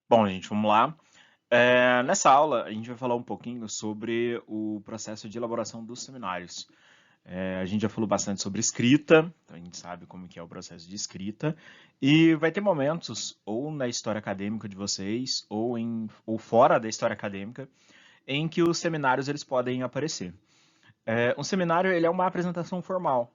Bom, gente, vamos lá. Nessa aula, a gente vai falar um pouquinho sobre o processo de elaboração dos seminários. A gente já falou bastante sobre escrita, então a gente sabe como que é o processo de escrita, e vai ter momentos, ou na história acadêmica de vocês, ou fora da história acadêmica, em que os seminários eles podem aparecer. Um seminário ele é uma apresentação formal.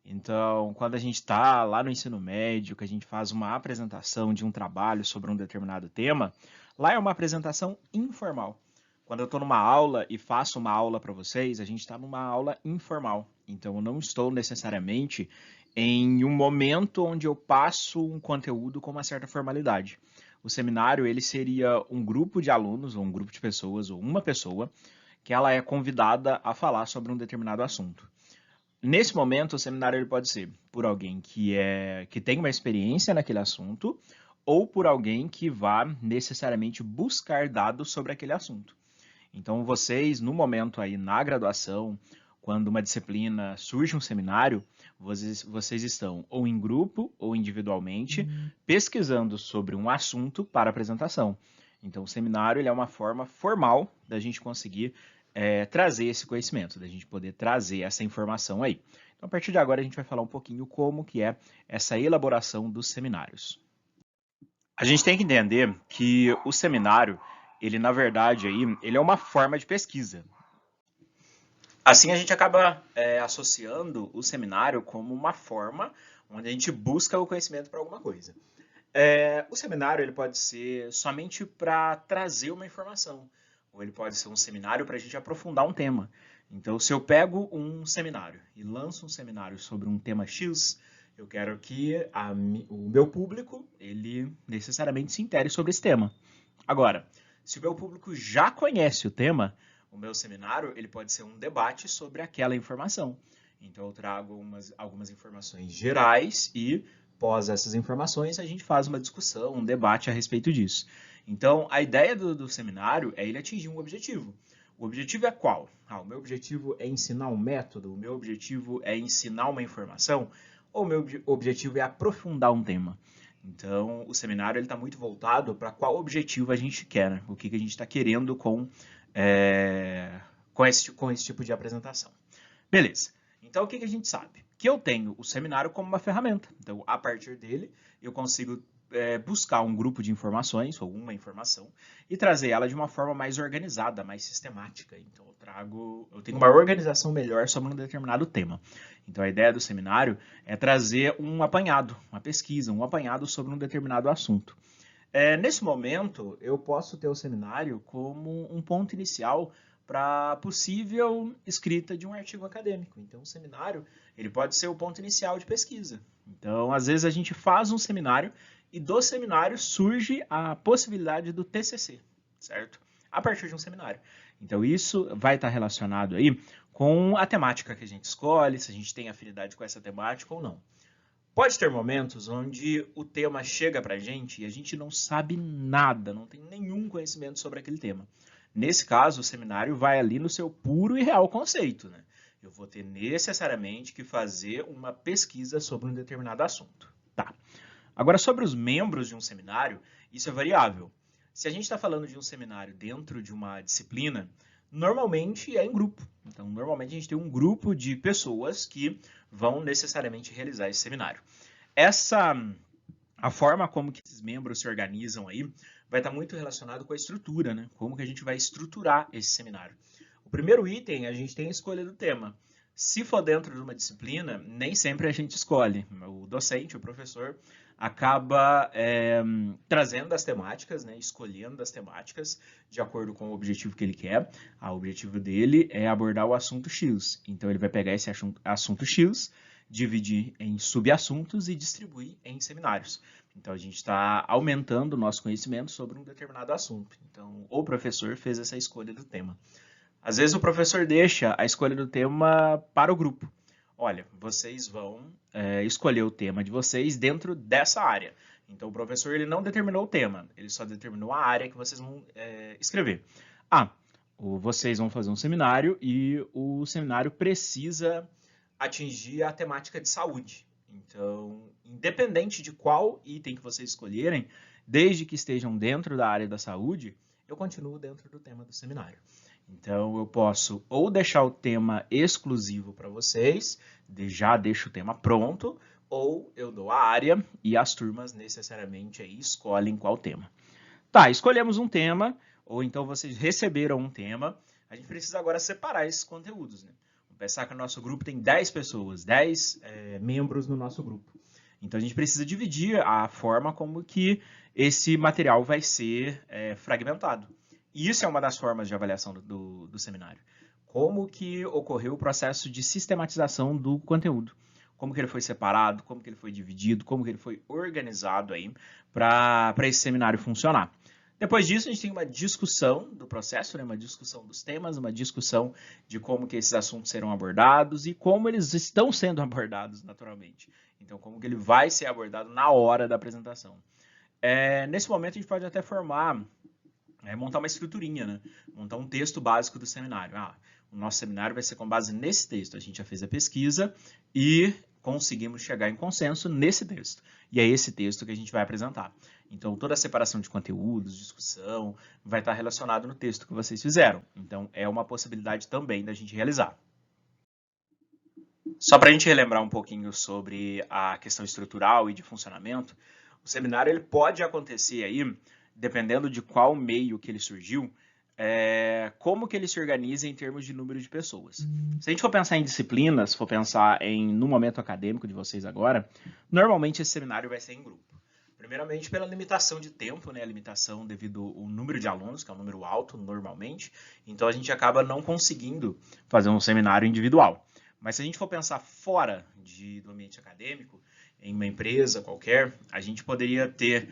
Então, quando a gente está lá no ensino médio, que a gente faz uma apresentação de um trabalho sobre um determinado tema, lá é uma apresentação informal. Quando eu estou numa aula e faço uma aula para vocês, a gente está numa aula informal. Então, eu não estou necessariamente em um momento onde eu passo um conteúdo com uma certa formalidade. O seminário ele seria um grupo de alunos, ou um grupo de pessoas, ou uma pessoa, que ela é convidada a falar sobre um determinado assunto. Nesse momento, o seminário ele pode ser por alguém que tem uma experiência naquele assunto ou por alguém que vá necessariamente buscar dados sobre aquele assunto. Então, vocês, no momento aí na graduação, quando uma disciplina surge um seminário, vocês estão ou em grupo ou individualmente pesquisando sobre um assunto para apresentação. Então, o seminário ele é uma forma formal da gente conseguir trazer esse conhecimento, da gente poder trazer essa informação aí. Então, a partir de agora, a gente vai falar um pouquinho como que é essa elaboração dos seminários. A gente tem que entender que o seminário, ele na verdade aí, ele é uma forma de pesquisa. Assim a gente acaba associando o seminário como uma forma onde a gente busca o conhecimento para alguma coisa. O seminário ele pode ser somente para trazer uma informação, ou ele pode ser um seminário para a gente aprofundar um tema. Então, se eu pego um seminário e lanço um seminário sobre um tema X, eu quero que o meu público ele necessariamente se intere sobre esse tema. Agora, se o meu público já conhece o tema, o meu seminário ele pode ser um debate sobre aquela informação. Então, eu trago algumas informações gerais e, pós essas informações, a gente faz uma discussão, um debate a respeito disso. Então, a ideia do seminário é ele atingir um objetivo. O objetivo é qual? O meu objetivo é ensinar um método, o meu objetivo é ensinar uma informação, ou o meu objetivo é aprofundar um tema. Então, o seminário está muito voltado para qual objetivo a gente quer, né? O que a gente está querendo com esse tipo de apresentação. Beleza. Então, o que a gente sabe? Que eu tenho o seminário como uma ferramenta. Então, a partir dele, eu consigo buscar um grupo de informações, ou uma informação, e trazer ela de uma forma mais organizada, mais sistemática. Então, eu tenho uma organização melhor sobre um determinado tema. Então, a ideia do seminário é trazer um apanhado, uma pesquisa, um apanhado sobre um determinado assunto. Nesse momento, eu posso ter o seminário como um ponto inicial para a possível escrita de um artigo acadêmico. Então, o seminário ele pode ser o ponto inicial de pesquisa. Então, às vezes a gente faz um seminário e do seminário surge a possibilidade do TCC, certo? A partir de um seminário. Então, isso vai estar relacionado aí com a temática que a gente escolhe, se a gente tem afinidade com essa temática ou não. Pode ter momentos onde o tema chega para a gente e a gente não sabe nada, não tem nenhum conhecimento sobre aquele tema. Nesse caso, o seminário vai ali no seu puro e real conceito, né? Eu vou ter necessariamente que fazer uma pesquisa sobre um determinado assunto. Tá. Agora, sobre os membros de um seminário, isso é variável. Se a gente está falando de um seminário dentro de uma disciplina, normalmente é em grupo. Então, normalmente a gente tem um grupo de pessoas que vão necessariamente realizar esse seminário. A forma como que esses membros se organizam aí vai estar muito relacionado com a estrutura, né? Como que a gente vai estruturar esse seminário. O primeiro item, a gente tem a escolha do tema. Se for dentro de uma disciplina, nem sempre a gente escolhe. O docente, o professor, acaba trazendo as temáticas, né, escolhendo as temáticas de acordo com o objetivo que ele quer. O objetivo dele é abordar o assunto X. Então, ele vai pegar esse assunto X, dividir em subassuntos e distribuir em seminários. Então, a gente está aumentando o nosso conhecimento sobre um determinado assunto. Então, o professor fez essa escolha do tema. Às vezes, o professor deixa a escolha do tema para o grupo. Olha, vocês vão escolher o tema de vocês dentro dessa área. Então, o professor ele não determinou o tema, ele só determinou a área que vocês vão escrever. Vocês vão fazer um seminário e o seminário precisa atingir a temática de saúde. Então, independente de qual item que vocês escolherem, desde que estejam dentro da área da saúde, eu continuo dentro do tema do seminário. Então, eu posso ou deixar o tema exclusivo para vocês, já deixo o tema pronto, ou eu dou a área e as turmas necessariamente aí escolhem qual tema. Tá, escolhemos um tema, ou então vocês receberam um tema, a gente precisa agora separar esses conteúdos, né? Vamos pensar que o nosso grupo tem 10 pessoas, 10 membros no nosso grupo. Então, a gente precisa dividir a forma como que esse material vai ser fragmentado. E isso é uma das formas de avaliação do seminário. Como que ocorreu o processo de sistematização do conteúdo. Como que ele foi separado, como que ele foi dividido, como que ele foi organizado aí para esse seminário funcionar. Depois disso, a gente tem uma discussão do processo, né? Uma discussão dos temas, uma discussão de como que esses assuntos serão abordados e como eles estão sendo abordados naturalmente. Então, como que ele vai ser abordado na hora da apresentação. Nesse momento, a gente pode até montar uma estruturinha, né? Montar um texto básico do seminário. O nosso seminário vai ser com base nesse texto. A gente já fez a pesquisa e conseguimos chegar em consenso nesse texto. E é esse texto que a gente vai apresentar. Então, toda a separação de conteúdos, discussão, vai estar relacionado no texto que vocês fizeram. Então, é uma possibilidade também da gente realizar. Só para a gente relembrar um pouquinho sobre a questão estrutural e de funcionamento, o seminário ele pode acontecer aí, dependendo de qual meio que ele surgiu, como que ele se organiza em termos de número de pessoas. Se a gente for pensar em disciplinas, for pensar no momento acadêmico de vocês agora, normalmente esse seminário vai ser em grupo. Primeiramente pela limitação de tempo, né? A limitação devido ao número de alunos, que é um número alto normalmente, então a gente acaba não conseguindo fazer um seminário individual. Mas se a gente for pensar fora do ambiente acadêmico, em uma empresa qualquer, a gente poderia ter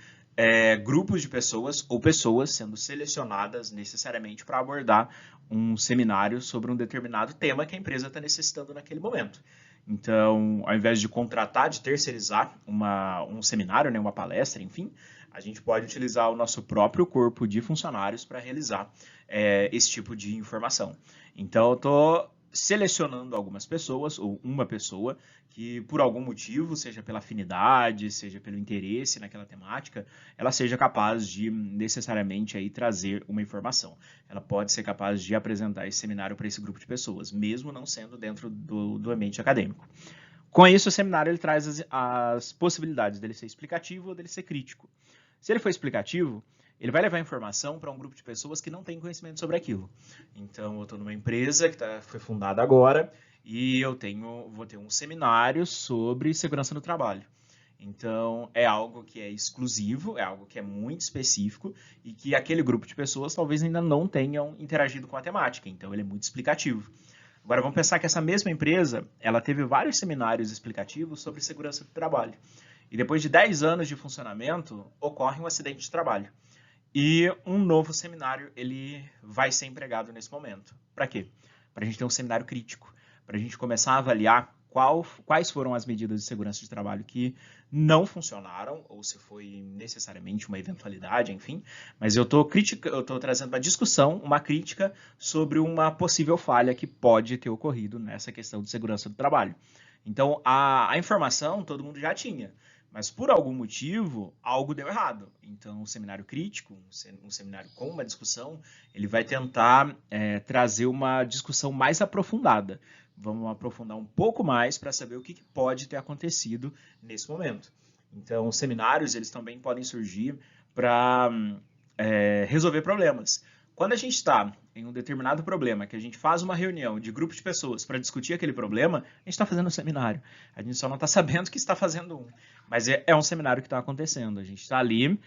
grupos de pessoas ou pessoas sendo selecionadas necessariamente para abordar um seminário sobre um determinado tema que a empresa está necessitando naquele momento. Então, ao invés de contratar, de terceirizar um seminário, né, uma palestra, enfim, a gente pode utilizar o nosso próprio corpo de funcionários para realizar esse tipo de informação. Então, eu estou selecionando algumas pessoas, ou uma pessoa, que por algum motivo, seja pela afinidade, seja pelo interesse naquela temática, ela seja capaz de necessariamente aí trazer uma informação. Ela pode ser capaz de apresentar esse seminário para esse grupo de pessoas, mesmo não sendo dentro do ambiente acadêmico. Com isso, o seminário ele traz as possibilidades dele ser explicativo ou dele ser crítico. Se ele for explicativo, ele vai levar informação para um grupo de pessoas que não tem conhecimento sobre aquilo. Então, eu estou numa empresa que foi fundada agora e eu vou ter um seminário sobre segurança no trabalho. Então, é algo que é exclusivo, é algo que é muito específico e que aquele grupo de pessoas talvez ainda não tenham interagido com a temática. Então, ele é muito explicativo. Agora, vamos pensar que essa mesma empresa, ela teve vários seminários explicativos sobre segurança do trabalho. E depois de 10 anos de funcionamento, ocorre um acidente de trabalho. E um novo seminário ele vai ser empregado nesse momento. Para quê? Para a gente ter um seminário crítico, para a gente começar a avaliar quais foram as medidas de segurança de trabalho que não funcionaram, ou se foi necessariamente uma eventualidade, enfim. Mas eu estou trazendo para discussão uma crítica sobre uma possível falha que pode ter ocorrido nessa questão de segurança do trabalho. Então, a informação todo mundo já tinha. Mas, por algum motivo, algo deu errado. Então, o seminário crítico, um seminário com uma discussão, ele vai tentar trazer uma discussão mais aprofundada. Vamos aprofundar um pouco mais para saber o que pode ter acontecido nesse momento. Então, os seminários, eles também podem surgir para resolver problemas. Quando a gente está em um determinado problema, que a gente faz uma reunião de grupo de pessoas para discutir aquele problema, a gente está fazendo um seminário. A gente só não está sabendo que está fazendo um. Mas é um seminário que está acontecendo. A gente está ali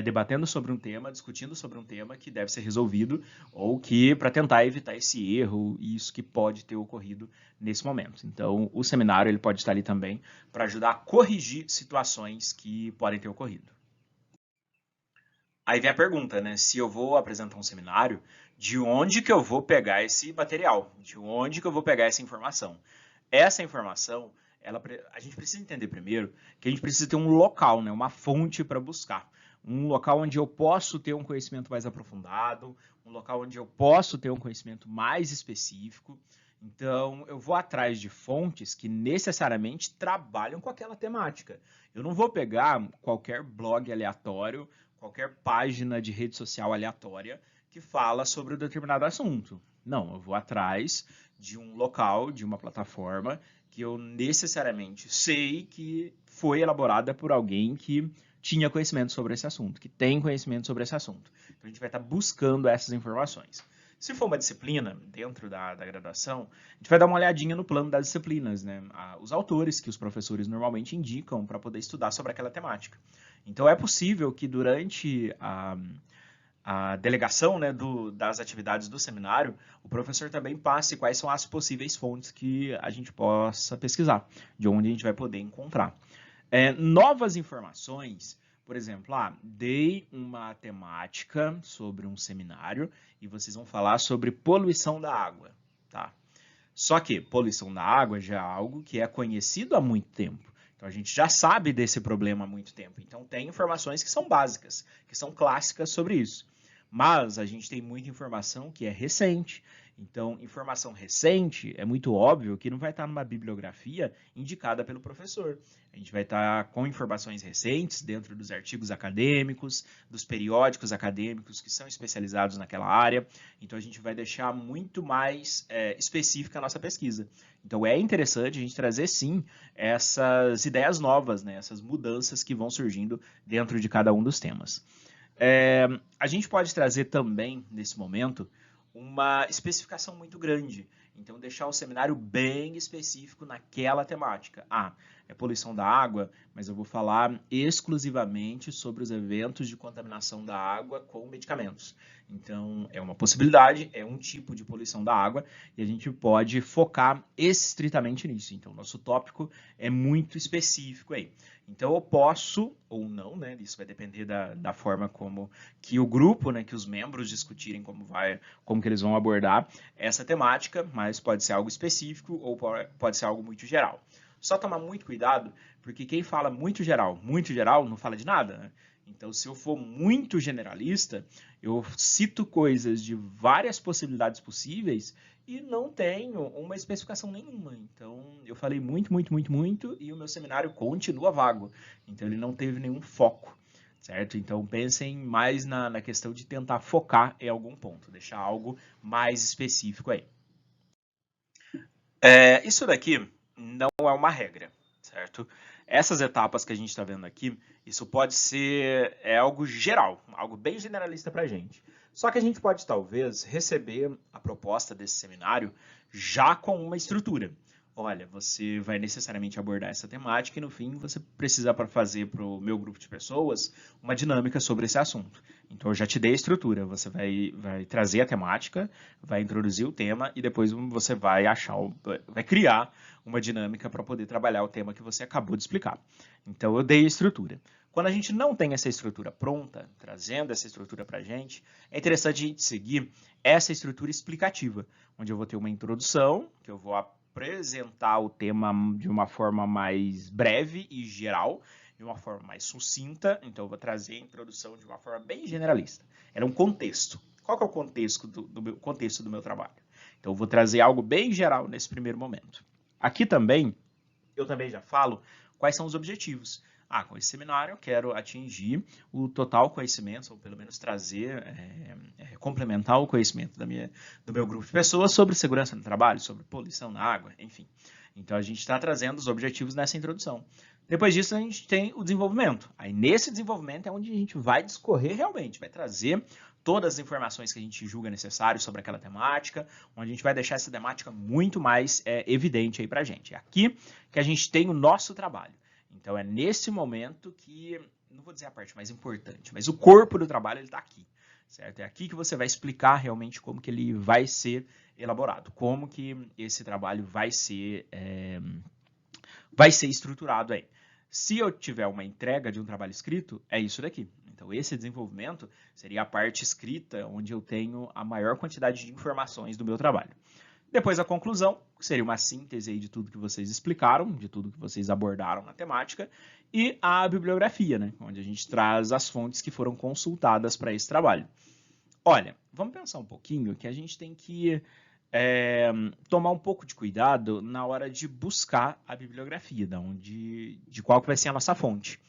debatendo sobre um tema, discutindo sobre um tema que deve ser resolvido ou que para tentar evitar esse erro e isso que pode ter ocorrido nesse momento. Então, o seminário ele pode estar ali também para ajudar a corrigir situações que podem ter ocorrido. Aí vem a pergunta, né? Se eu vou apresentar um seminário, de onde que eu vou pegar esse material? De onde que eu vou pegar essa informação? Essa informação, a gente precisa entender primeiro que a gente precisa ter um local, né? Uma fonte para buscar. Um local onde eu posso ter um conhecimento mais aprofundado, um local onde eu posso ter um conhecimento mais específico. Então, eu vou atrás de fontes que necessariamente trabalham com aquela temática. Eu não vou pegar qualquer blog aleatório qualquer página de rede social aleatória que fala sobre um determinado assunto. Não, eu vou atrás de um local, de uma plataforma que eu necessariamente sei que foi elaborada por alguém que tinha conhecimento sobre esse assunto, que tem conhecimento sobre esse assunto. Então, a gente vai estar buscando essas informações. Se for uma disciplina dentro da graduação, a gente vai dar uma olhadinha no plano das disciplinas, né? Os autores que os professores normalmente indicam para poder estudar sobre aquela temática. Então, é possível que durante a delegação, né, das atividades do seminário, o professor também passe quais são as possíveis fontes que a gente possa pesquisar, de onde a gente vai poder encontrar. Novas informações, por exemplo, dei uma temática sobre um seminário e vocês vão falar sobre poluição da água, tá? Só que poluição da água já é algo que é conhecido há muito tempo. Então, a gente já sabe desse problema há muito tempo. Então, tem informações que são básicas, que são clássicas sobre isso. Mas a gente tem muita informação que é recente. Então, informação recente é muito óbvio que não vai estar numa bibliografia indicada pelo professor. A gente vai estar com informações recentes dentro dos artigos acadêmicos, dos periódicos acadêmicos que são especializados naquela área. Então, a gente vai deixar muito mais específica a nossa pesquisa. Então, é interessante a gente trazer, sim, essas ideias novas, né? Essas mudanças que vão surgindo dentro de cada um dos temas. A gente pode trazer também, nesse momento, uma especificação muito grande. Então, deixar o seminário bem específico naquela temática. É poluição da água, mas eu vou falar exclusivamente sobre os eventos de contaminação da água com medicamentos. Então, é uma possibilidade, é um tipo de poluição da água, e a gente pode focar estritamente nisso. Então, nosso tópico é muito específico aí. Então, eu posso, ou não, né? Isso vai depender da forma como que o grupo, né, que os membros discutirem como que eles vão abordar essa temática, mas pode ser algo específico ou pode ser algo muito geral. Só tomar muito cuidado, porque quem fala muito geral, não fala de nada, né? Então, se eu for muito generalista, eu cito coisas de várias possibilidades possíveis e não tenho uma especificação nenhuma. Então, eu falei muito e o meu seminário continua vago. Então, ele não teve nenhum foco, certo? Então, pensem mais na questão de tentar focar em algum ponto, deixar algo mais específico aí. Isso daqui não é uma regra, certo? Essas etapas que a gente está vendo aqui, isso pode ser algo geral, algo bem generalista para a gente. Só que a gente pode, talvez, receber a proposta desse seminário já com uma estrutura. Olha, você vai necessariamente abordar essa temática e, no fim, você precisa fazer para o meu grupo de pessoas uma dinâmica sobre esse assunto. Então, eu já te dei a estrutura. Você vai trazer a temática, vai introduzir o tema e depois você vai criar uma dinâmica para poder trabalhar o tema que você acabou de explicar. Então, eu dei a estrutura. Quando a gente não tem essa estrutura pronta, trazendo essa estrutura para a gente, é interessante a gente seguir essa estrutura explicativa, onde eu vou ter uma introdução, que eu vou apresentar o tema de uma forma mais breve e geral, de uma forma mais sucinta, então eu vou trazer a introdução de uma forma bem generalista. Era um contexto. Qual que é o contexto do meu trabalho? Então eu vou trazer algo bem geral nesse primeiro momento. Aqui também, eu também já falo quais são os objetivos. Com esse seminário eu quero atingir o total conhecimento, ou pelo menos trazer, complementar o conhecimento do meu grupo de pessoas sobre segurança no trabalho, sobre poluição na água, enfim. Então, a gente está trazendo os objetivos nessa introdução. Depois disso, a gente tem o desenvolvimento. Aí, nesse desenvolvimento é onde a gente vai discorrer realmente, vai trazer todas as informações que a gente julga necessário sobre aquela temática, onde a gente vai deixar essa temática muito mais evidente aí para a gente. É aqui que a gente tem o nosso trabalho. Então, é nesse momento que, não vou dizer a parte mais importante, mas o corpo do trabalho está aqui, certo? É aqui que você vai explicar realmente como que ele vai ser elaborado, como que esse trabalho vai ser estruturado aí. Se eu tiver uma entrega de um trabalho escrito, é isso daqui. Então, esse desenvolvimento seria a parte escrita, onde eu tenho a maior quantidade de informações do meu trabalho. Depois a conclusão, que seria uma síntese aí de tudo que vocês explicaram, de tudo que vocês abordaram na temática, e a bibliografia, né, onde a gente traz as fontes que foram consultadas para esse trabalho. Olha, vamos pensar um pouquinho que a gente tem que tomar um pouco de cuidado na hora de buscar a bibliografia, de qual que vai ser a nossa fonte.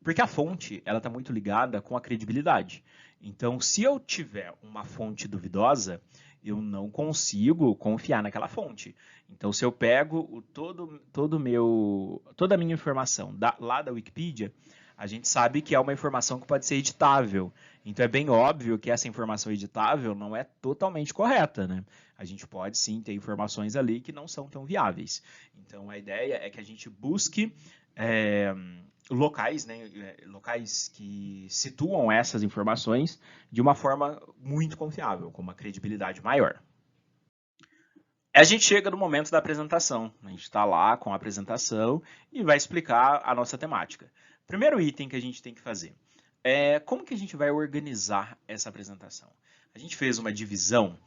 Porque a fonte, ela está muito ligada com a credibilidade. Então, se eu tiver uma fonte duvidosa, eu não consigo confiar naquela fonte. Então, se eu pego toda a minha informação lá da Wikipedia, a gente sabe que é uma informação que pode ser editável. Então, é bem óbvio que essa informação editável não é totalmente correta, né? A gente pode, sim, ter informações ali que não são tão viáveis. Então, a ideia é que a gente busque locais, né, locais que situam essas informações de uma forma muito confiável, com uma credibilidade maior. A gente chega no momento da apresentação. A gente está lá com a apresentação e vai explicar a nossa temática. Primeiro item que a gente tem que fazer é como que a gente vai organizar essa apresentação. A gente fez uma divisão.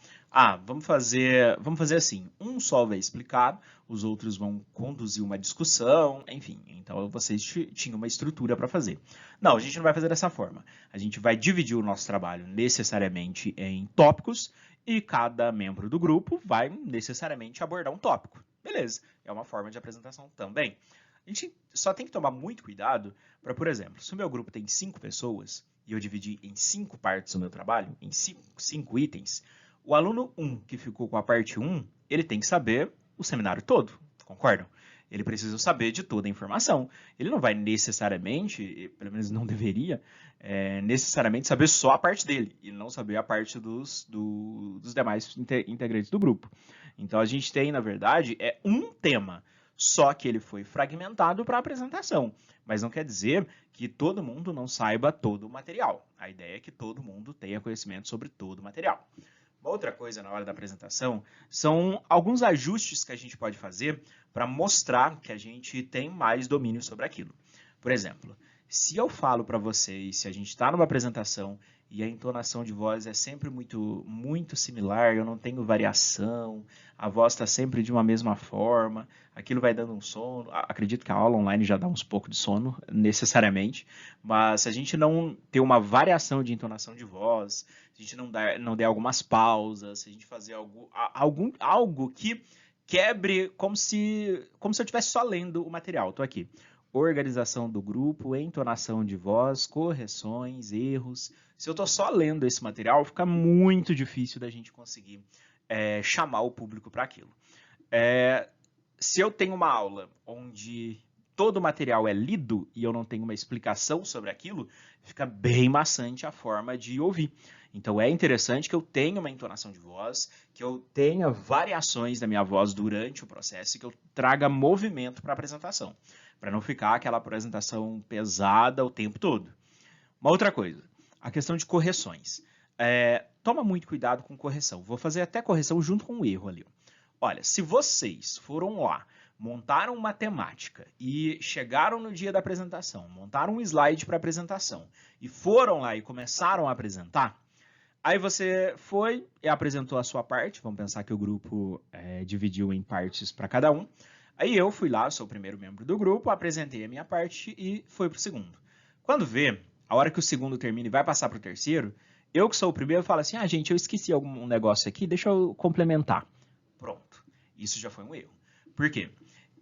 Vamos fazer assim, um só vai explicar, os outros vão conduzir uma discussão, enfim. Então, vocês tinham uma estrutura para fazer. Não, a gente não vai fazer dessa forma. A gente vai dividir o nosso trabalho necessariamente em tópicos e cada membro do grupo vai necessariamente abordar um tópico. Beleza, é uma forma de apresentação também. A gente só tem que tomar muito cuidado para, por exemplo, se o meu grupo tem 5 pessoas e eu dividi em 5 partes o meu trabalho, em 5 itens, o aluno 1 que ficou com a parte 1, ele tem que saber o seminário todo, concordam? Ele precisa saber de toda a informação. Ele não vai necessariamente, pelo menos não deveria, necessariamente saber só a parte dele e não saber a parte dos demais integrantes do grupo. Então, a gente tem, na verdade, um tema, só que ele foi fragmentado para a apresentação. Mas não quer dizer que todo mundo não saiba todo o material. A ideia é que todo mundo tenha conhecimento sobre todo o material. Uma outra coisa na hora da apresentação são alguns ajustes que a gente pode fazer para mostrar que a gente tem mais domínio sobre aquilo. Por exemplo, se eu falo para vocês, se a gente está numa apresentação e a entonação de voz é sempre muito similar, eu não tenho variação, a voz está sempre de uma mesma forma, aquilo vai dando um sono. Acredito que a aula online já dá uns pouco de sono, necessariamente, mas se a gente não ter uma variação de entonação de voz, se a gente não der algumas pausas, se a gente fazer algo que quebre como se eu estivesse só lendo o material. Estou aqui. Organização do grupo, entonação de voz, correções, erros. Se eu estou só lendo esse material, fica muito difícil da gente conseguir chamar o público para aquilo. Se eu tenho uma aula onde todo o material é lido e eu não tenho uma explicação sobre aquilo, fica bem maçante a forma de ouvir. Então, é interessante que eu tenha uma entonação de voz, que eu tenha variações da minha voz durante o processo e que eu traga movimento para a apresentação, para não ficar aquela apresentação pesada o tempo todo. Uma outra coisa, a questão de correções. Toma muito cuidado com correção. Vou fazer até correção junto com o erro ali. Olha, se vocês foram lá, montaram uma temática e chegaram no dia da apresentação, montaram um slide para a apresentação e foram lá e começaram a apresentar, aí você foi e apresentou a sua parte, vamos pensar que o grupo dividiu em partes para cada um. Aí eu fui lá, sou o primeiro membro do grupo, apresentei a minha parte e foi para o segundo. Quando vê, a hora que o segundo termina e vai passar para o terceiro, eu que sou o primeiro falo assim, gente, eu esqueci algum negócio aqui, deixa eu complementar. Pronto, isso já foi um erro. Por quê?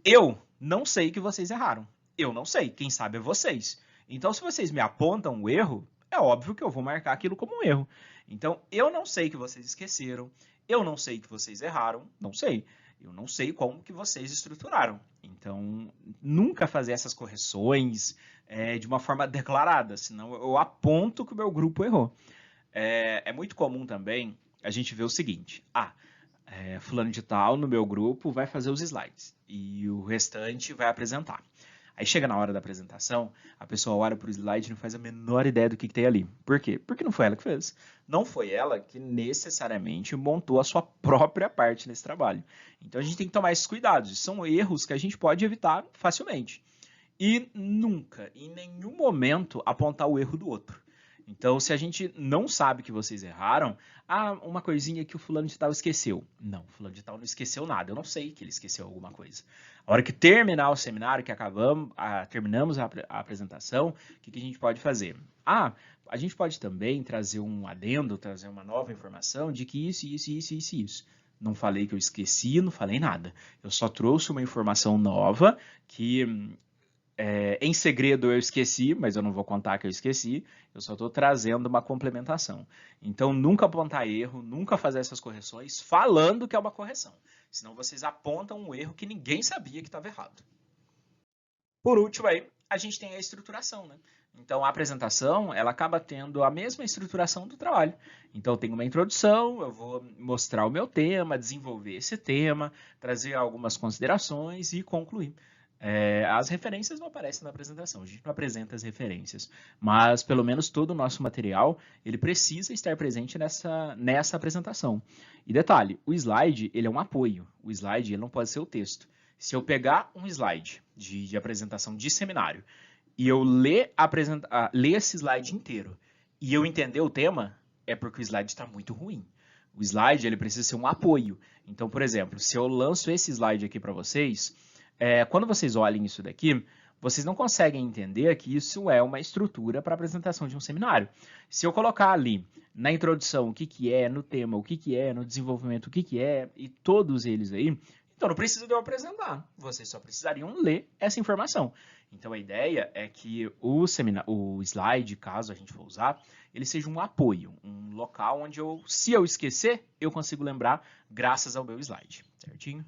Eu não sei que vocês erraram. Eu não sei, quem sabe é vocês. Então, se vocês me apontam o erro, é óbvio que eu vou marcar aquilo como um erro. Então, eu não sei que vocês esqueceram, eu não sei que vocês erraram, não sei. Eu não sei como que vocês estruturaram. Então, nunca fazer essas correções de uma forma declarada, senão eu aponto que o meu grupo errou. É muito comum também a gente ver o seguinte, fulano de tal no meu grupo vai fazer os slides e o restante vai apresentar. Aí chega na hora da apresentação, a pessoa olha para o slide e não faz a menor ideia do que tem ali. Por quê? Porque não foi ela que fez. Não foi ela que necessariamente montou a sua própria parte nesse trabalho. Então a gente tem que tomar esses cuidados. São erros que a gente pode evitar facilmente. E nunca, em nenhum momento, apontar o erro do outro. Então, se a gente não sabe que vocês erraram, uma coisinha que o fulano de tal esqueceu. Não, o fulano de tal não esqueceu nada. Eu não sei que ele esqueceu alguma coisa. A hora que terminar o seminário, que terminamos a apresentação, o que a gente pode fazer? A gente pode também trazer um adendo, trazer uma nova informação de que isso. Não falei que eu esqueci, não falei nada. Eu só trouxe uma informação nova que Em segredo eu esqueci, mas eu não vou contar que eu esqueci, eu só estou trazendo uma complementação. Então, nunca apontar erro, nunca fazer essas correções falando que é uma correção. Senão vocês apontam um erro que ninguém sabia que estava errado. Por último, aí, a gente tem a estruturação, né? Então, a apresentação, ela acaba tendo a mesma estruturação do trabalho. Então, tem uma introdução, eu vou mostrar o meu tema, desenvolver esse tema, trazer algumas considerações e concluir. As referências não aparecem na apresentação, a gente não apresenta as referências, mas pelo menos todo o nosso material, ele precisa estar presente nessa apresentação. E detalhe, o slide, ele é um apoio, o slide ele não pode ser o texto. Se eu pegar um slide de apresentação de seminário e eu ler esse slide inteiro e eu entender o tema, é porque o slide está muito ruim. O slide ele precisa ser um apoio. Então, por exemplo, se eu lanço esse slide aqui para vocês, quando vocês olhem isso daqui, vocês não conseguem entender que isso é uma estrutura para apresentação de um seminário. Se eu colocar ali na introdução o que é, no tema o que é, no desenvolvimento o que é, e todos eles aí, então não precisa de eu apresentar, vocês só precisariam ler essa informação. Então a ideia é que o slide, caso a gente for usar, ele seja um apoio, um local onde se eu esquecer, eu consigo lembrar graças ao meu slide, certinho?